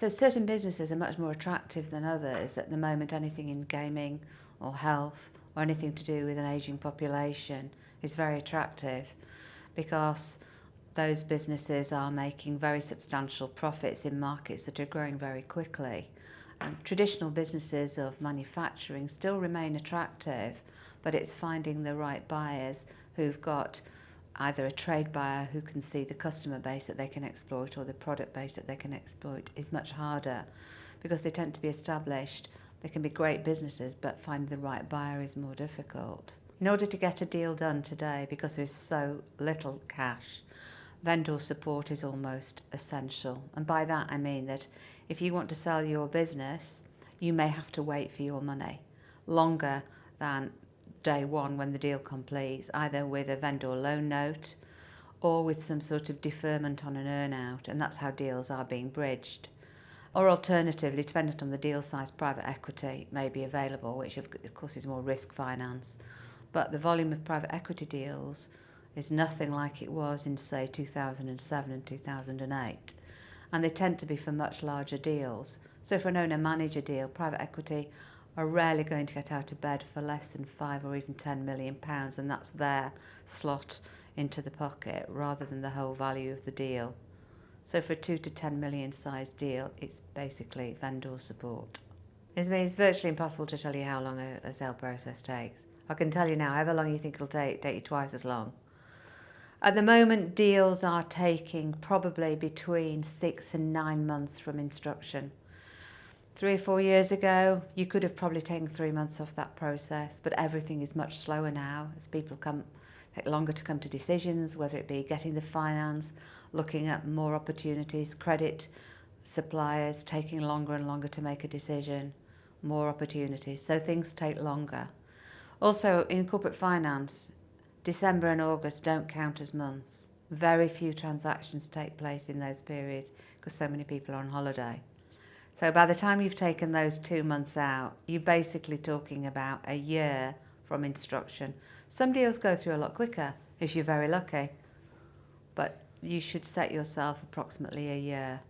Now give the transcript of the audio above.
So certain businesses are much more attractive than others. At the moment, anything in gaming or health or anything to do with an ageing population is very attractive because those businesses are making very substantial profits in markets that are growing very quickly. Traditional businesses of manufacturing still remain attractive, but it's finding the right buyers who've got either a trade buyer who can see the customer base that they can exploit or the product base that they can exploit is much harder because they tend to be established. They can be great businesses, but finding the right buyer is more difficult. In order to get a deal done today, because there's so little cash, vendor support is almost essential. And by that I mean that if you want to sell your business, you may have to wait for your money longer than day one when the deal completes, either with a vendor loan note or with some sort of deferment on an earn-out, and that's how deals are being bridged. Or alternatively, dependent on the deal size, private equity may be available, which of course is more risk finance. But the volume of private equity deals is nothing like it was in, say, 2007 and 2008. And they tend to be for much larger deals. So for an owner-manager deal, private equity are rarely going to get out of bed for less than £5 or even £10 million, and that's their slot into the pocket rather than the whole value of the deal. So for a 2 to 10 million size deal, it's basically vendor support. It's virtually impossible to tell you how long a sale process takes. I can tell you now, however long you think it'll take you twice as long. At the moment, deals are taking probably between 6 and 9 months from instruction. 3 or 4 years ago, you could have probably taken 3 months off that process, but everything is much slower now as people take longer to come to decisions, whether it be getting the finance, looking at more opportunities, credit suppliers taking longer and longer to make a decision, more opportunities, so things take longer. Also, in corporate finance, December and August don't count as months. Very few transactions take place in those periods because so many people are on holiday. So by the time you've taken those 2 months out, you're basically talking about a year from instruction. Some deals go through a lot quicker if you're very lucky, but you should set yourself approximately a year.